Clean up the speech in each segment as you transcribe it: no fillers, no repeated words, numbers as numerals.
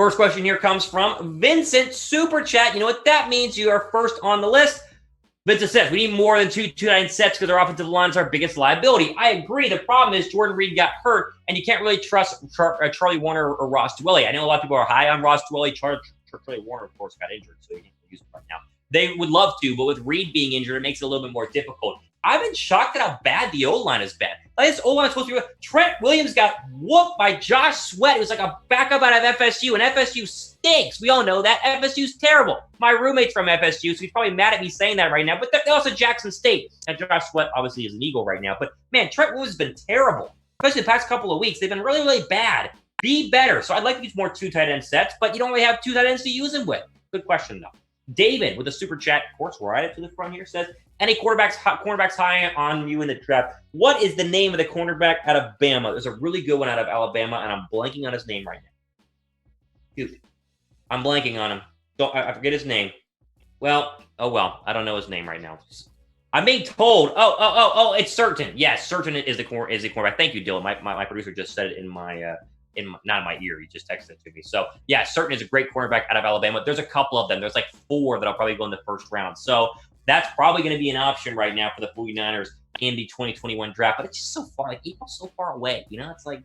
First question here comes from Vincent, Super Chat. You know what that means? You are first on the list. Vincent says, we need more than two tight end sets because our offensive line is our biggest liability. I agree. The problem is Jordan Reed got hurt, and you can't really trust Charlie Warner or Ross Dwelley. I know a lot of people are high on Ross Dwelley. Charlie Warner, of course, got injured, so he can't use him right now. They would love to, but with Reed being injured, it makes it a little bit more difficult. I've been shocked at how bad the O-line has been. Like, this O-line is supposed to be – Trent Williams got whooped by Josh Sweat. It was like a backup out of FSU, and FSU stinks. We all know that. FSU's terrible. My roommate's from FSU, so he's probably mad at me saying that right now. But they're also Jackson State. And Josh Sweat obviously is an Eagle right now. But, man, Trent Williams has been terrible. Especially the past couple of weeks. They've been really, really bad. Be better. So I'd like to use more two tight end sets, but you don't really have two tight ends to use them with. Good question, though. David with a super chat, of course, right up to the front here, says, any cornerbacks high on you in the draft? What is the name of the cornerback out of Bama? There's a really good one out of Alabama, and I'm blanking on his name right now. Dude, I'm blanking on him. I forget his name. Well, I don't know his name right now. I'm being told. It's Certain. Yes, Certain is the cornerback. Thank you, Dylan. My producer just said it in my not in my ear. He just texted it to me. So yeah, Certain is a great cornerback out of Alabama. There's a couple of them. There's like 4 that'll probably go in the first round. So that's probably going to be an option right now for the 49ers in the 2021 draft. But it's just so far, like April's so far away. You know, it's like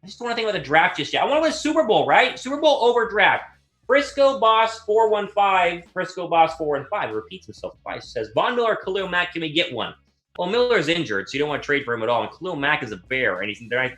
I just don't want to think about the draft just yet. I want to win a Super Bowl, right? Super Bowl over draft. Frisco Boss 415. Frisco Boss 415. It repeats himself twice. Says Von Miller, Khalil Mack, can we get one? Well, Miller's injured, so you don't want to trade for him at all. And Khalil Mack is a Bear, and he's not going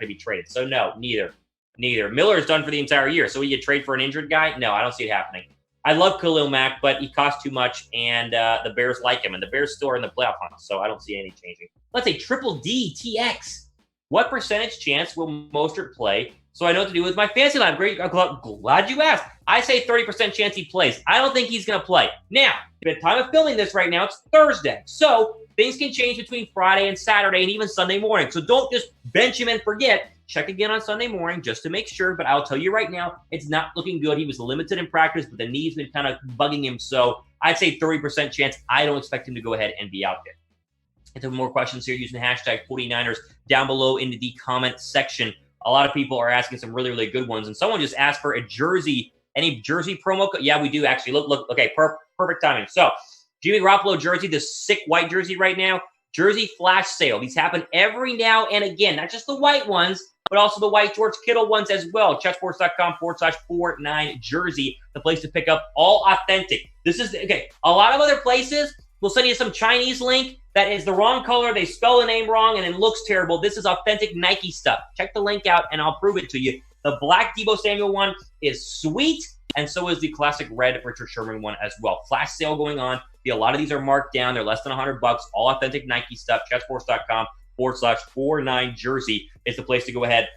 to be traded. So no, neither. Miller's done for the entire year. So will you trade for an injured guy? No, I don't see it happening. I love Khalil Mack, but he costs too much, and the Bears like him, and the Bears still are in the playoff hunt, so I don't see any changing. Let's say Triple D TX. What percentage chance will Mostert play? So I know what to do with my fantasy line. Great, glad you asked. I say 30% chance he plays. I don't think he's going to play. Now, at the time of filming this right now, it's Thursday. So things can change between Friday and Saturday and even Sunday morning. So don't just bench him and forget. Check again on Sunday morning just to make sure. But I'll tell you right now, it's not looking good. He was limited in practice, but the knee's been kind of bugging him. So I'd say 30% chance. I don't expect him to go ahead and be out there. Into more questions here using the hashtag 49ers down below in the comment section. A lot of people are asking some really, really good ones. And someone just asked for a jersey. Any jersey promo code? Yeah, we do actually. Look. Okay, perfect timing. So Jimmy Garoppolo jersey, this sick white jersey right now. Jersey flash sale. These happen every now and again. Not just the white ones, but also the white George Kittle ones as well. Chatsports.com/49 jersey, the place to pick up all authentic. This is, okay, a lot of other places will send you some Chinese link that is the wrong color. They spell the name wrong and it looks terrible. This is authentic Nike stuff. Check the link out and I'll prove it to you. The black Deebo Samuel one is sweet, and so is the classic red Richard Sherman one as well. Flash sale going on. A lot of these are marked down. They're less than $100. All authentic Nike stuff. Chatsports.com/49 jersey is the place to go ahead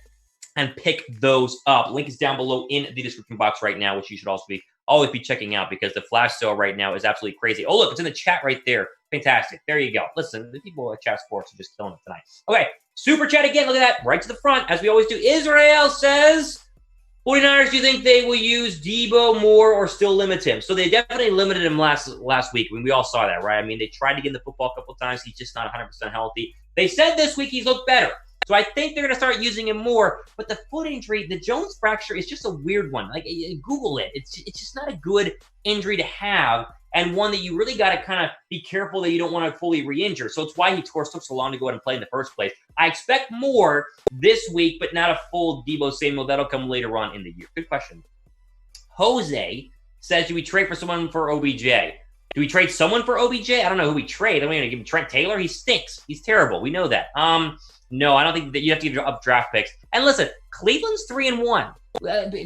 and pick those up. Link is down below in the description box right now, which you should also always be checking out because the flash sale right now is absolutely crazy. Oh, look, it's in the chat right there. Fantastic. There you go. Listen, the people at Chat Sports are just killing it tonight. Okay, super chat again. Look at that. Right to the front, as we always do. Israel says, 49ers, do you think they will use Deebo more or still limit him? So they definitely limited him last week. I mean, we all saw that, right? I mean, they tried to get in the football a couple times. He's just not 100% healthy. They said this week he's looked better. So I think they're going to start using him more. But the foot injury, the Jones fracture is just a weird one. Like, Google it. It's just not a good injury to have, and one that you really got to kind of be careful that you don't want to fully re-injure. So it's why he took so long to go ahead and play in the first place. I expect more this week, but not a full Deebo Samuel. That'll come later on in the year. Good question. Jose says, do we trade for someone for OBJ? Do we trade someone for OBJ? I don't know who we trade. I'm going to give him Trent Taylor. He stinks. He's terrible. We know that. No, I don't think that you have to give up draft picks. And listen, Cleveland's 3-1.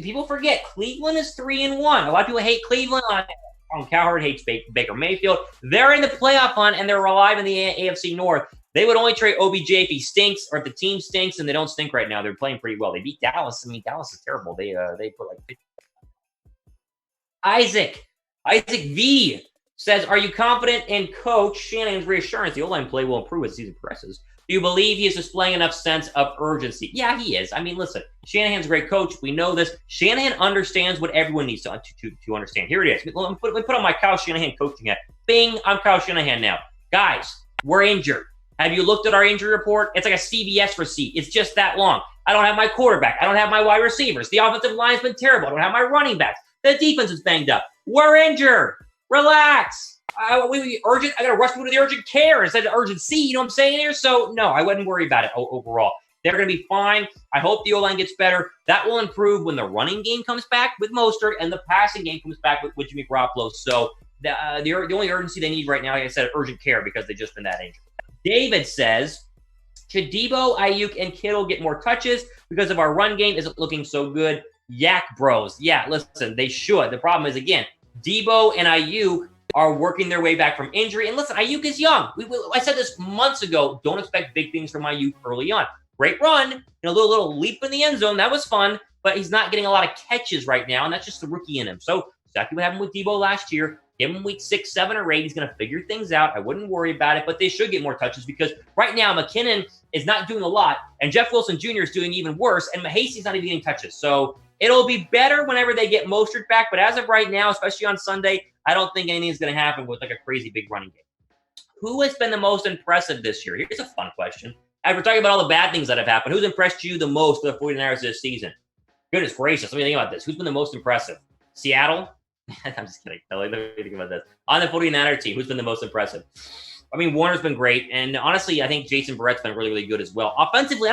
People forget Cleveland is 3-1. A lot of people hate Cleveland. Cowherd hates Baker Mayfield. They're in the playoff hunt and they're alive in the AFC North. They would only trade OBJ if he stinks or if the team stinks, and they don't stink right now. They're playing pretty well. They beat Dallas. I mean, Dallas is terrible. They put like 50. Isaac V says, are you confident in Coach Shanahan's reassurance the O-line play will improve as the season progresses? Do you believe he is displaying enough sense of urgency? Yeah, he is. I mean, listen, Shanahan's a great coach. We know this. Shanahan understands what everyone needs to understand. Here it is. Let me put on my Kyle Shanahan coaching hat. Bing, I'm Kyle Shanahan now. Guys, we're injured. Have you looked at our injury report? It's like a CVS receipt. It's just that long. I don't have my quarterback. I don't have my wide receivers. The offensive line's been terrible. I don't have my running backs. The defense is banged up. We're injured. Relax. Urgent. I got to rush people to the urgent care instead of urgency. You know what I'm saying here? So, no, I wouldn't worry about it overall. They're going to be fine. I hope the O-line gets better. That will improve when the running game comes back with Mostert and the passing game comes back with Jimmy Garoppolo. So, the only urgency they need right now, like I said, urgent care because they've just been that injured. David says, should Deebo, Iuke, and Kittle get more touches because of our run game isn't looking so good? Yak bros. Yeah, listen, they should. The problem is, again, Deebo and Iuke are working their way back from injury. And listen, Iuke is young. I said this months ago. Don't expect big things from Iuke early on. Great run, a little leap in the end zone. That was fun, but he's not getting a lot of catches right now, and that's just the rookie in him. So exactly what happened with Deebo last year. Give him week 6, 7, or 8. He's going to figure things out. I wouldn't worry about it, but they should get more touches because right now McKinnon is not doing a lot, and Jeff Wilson Jr. is doing even worse, and Mahasty's not even getting touches. So it'll be better whenever they get Mostert back, but as of right now, especially on Sunday, I don't think anything is going to happen with like a crazy big running game. Who has been the most impressive this year? Here's a fun question. As we're talking about all the bad things that have happened, who's impressed you the most for the 49ers this season? Goodness gracious, let me think about this. Who's been the most impressive? Seattle? I'm just kidding. Let me think about this. On the 49er team, who's been the most impressive? I mean, Warner's been great, and honestly, I think Jason Barrett's been really, really good as well. Offensively,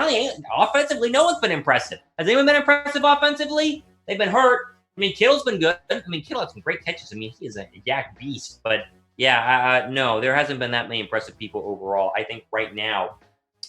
no one's been impressive. Has anyone been impressive offensively? They've been hurt. I mean, Kittle's been good. I mean, Kittle had some great catches. I mean, he is a yak beast. But, yeah, no, there hasn't been that many impressive people overall. I think right now,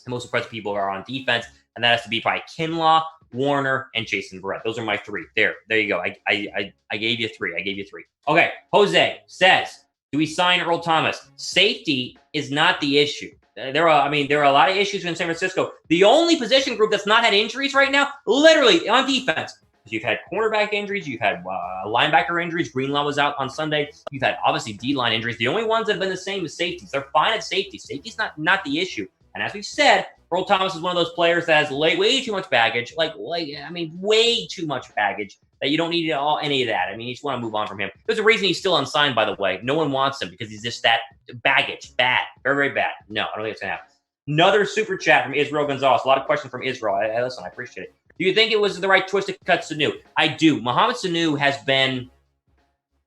the most impressive people are on defense, and that has to be probably Kinlaw, Warner, and Jason Barrett. Those are my 3. There you go. I gave you 3. Okay, Jose says, do we sign Earl Thomas? Safety is not the issue. There are a lot of issues in San Francisco. The only position group that's not had injuries right now, literally on defense, you've had cornerback injuries, you've had linebacker injuries. Greenlaw was out on Sunday. You've had obviously D-line injuries. The only ones that have been the same is safeties. They're fine at safety. Safety's not the issue. And as we've said, Earl Thomas is one of those players that has way too much baggage, way too much baggage that you don't need any of that. I mean, you just want to move on from him. There's a reason he's still unsigned, by the way. No one wants him because he's just that baggage. Bad. Very, very bad. No, I don't think it's going to happen. Another super chat from Israel Gonzalez. A lot of questions from Israel. Listen, I appreciate it. Do you think it was the right choice to cut Sanu? I do. Mohamed Sanu has been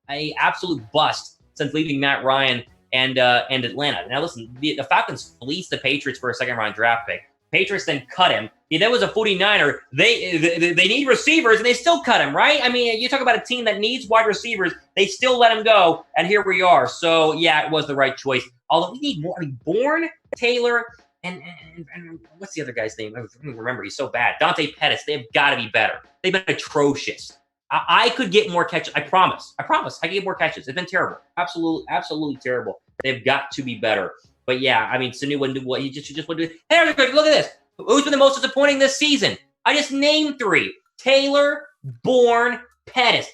an absolute bust since leaving Matt Ryan and Atlanta. Now, listen, the Falcons fleeced the Patriots for a second-round draft pick. Patriots then cut him. That was a 49er. They need receivers, and they still cut him, right? I mean, you talk about a team that needs wide receivers. They still let him go, and here we are. So, yeah, it was the right choice. Although we need more. I mean, Bourne, Taylor, and what's the other guy's name? I don't even remember. He's so bad. Dante Pettis. They've got to be better. They've been atrocious. I could get more catches. I promise. I could get more catches. It's been terrible. Absolutely terrible. They've got to be better. But yeah, I mean, Sanu wouldn't do what he just wouldn't do. Hey, look at this. Who's been the most disappointing this season? I just named 3: Taylor, Bourne, Pettis.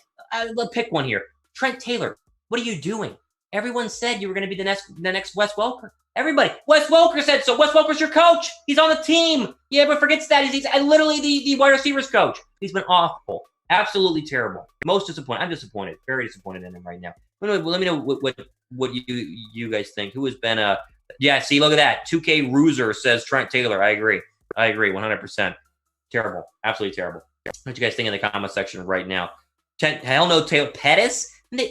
Let's pick one here. Trent Taylor. What are you doing? Everyone said you were going to be the next Wes Welker. Everybody. Wes Welker said so. Wes Welker's your coach. He's on the team. Yeah, but forgets that. He's literally the wide receivers coach. He's been awful. Absolutely terrible. Most disappointed. I'm disappointed. Very disappointed in him right now. Let me know what you guys think. Who has been yeah, see, look at that. 2K Roozer says Trent Taylor. I agree 100%. Terrible. Absolutely terrible. What you guys think in the comment section right now? Hell no, Taylor. Pettis? I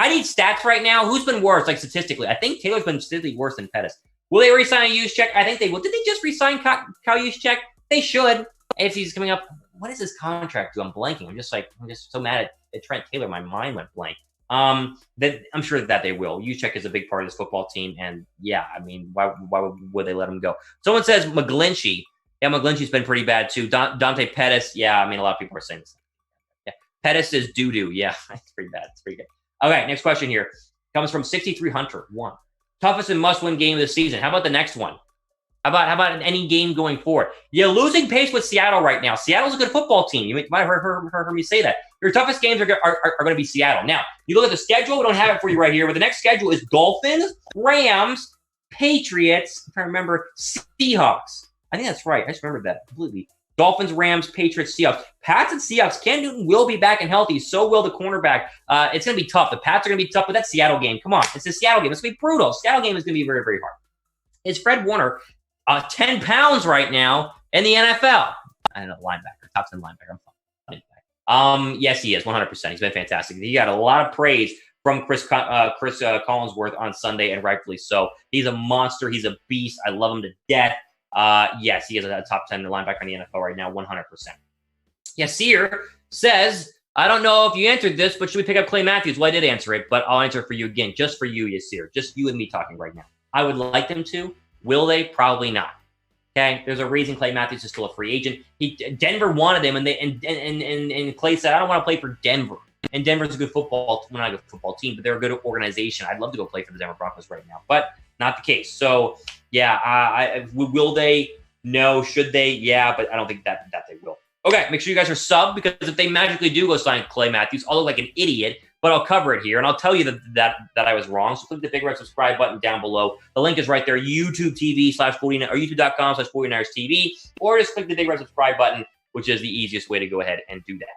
need stats right now. Who's been worse, like statistically? I think Taylor's been statistically worse than Pettis. Will they re-sign Juszczyk? I think they will. Did they just re-sign Kyle Juszczyk? They should. If he's coming up, what is his contract? I'm blanking. I'm just so mad at Trent Taylor. My mind went blank. That I'm sure that they will. Juszczyk is a big part of this football team, and yeah, I mean, why would they let him go? Someone says McGlinchey. Yeah, McGlinchey's been pretty bad too. Dante Pettis. Yeah, I mean, a lot of people are saying this. Yeah, Pettis is doo-doo. Yeah, it's pretty bad. It's pretty good. Okay, next question here comes from 63 Hunter. 1. Toughest and must-win game of the season. How about the next one? How about any game going forward? You're losing pace with Seattle right now. Seattle's a good football team. You might have heard me say that. Your toughest games are going to be Seattle. Now, you look at the schedule. We don't have it for you right here, but the next schedule is Dolphins, Rams, Patriots, if I remember, Seahawks. I think that's right. I just remembered that completely. Dolphins, Rams, Patriots, Seahawks. Pats and Seahawks. Cam Newton will be back and healthy. So will the cornerback. It's going to be tough. The Pats are going to be tough, but that Seattle game, come on. It's a Seattle game. It's going to be brutal. Seattle game is going to be very, very hard. Is Fred Warner 10 pounds right now in the NFL? I don't know, linebacker, top 10 linebacker. I'm fine. Yes, he is, 100%. He's been fantastic. He got a lot of praise from Chris Collinsworth on Sunday, and rightfully so. He's a monster. He's a beast. I love him to death. Yes, he is a top 10 linebacker in the NFL right now, 100%. Yasir says, I don't know if you answered this, but should we pick up Clay Matthews? Well, I did answer it, but I'll answer it for you again, just for you, Yasir. Just you and me talking right now. I would like them to. Will they? Probably not. Okay, there's a reason Clay Matthews is still a free agent. Denver wanted him, and Clay said, I don't want to play for Denver. And Denver's a good football, well, not a good football team, but they're a good organization. I'd love to go play for the Denver Broncos right now, but not the case. So, yeah, will they? No. Should they? Yeah, but I don't think that they will. Okay, make sure you guys are sub, because if they magically do go sign Clay Matthews, I'll look like an idiot, but I'll cover it here, and I'll tell you that I was wrong. So click the big red subscribe button down below. The link is right there, YouTube TV/49 or YouTube.com/49ers TV, or just click the big red subscribe button, which is the easiest way to go ahead and do that.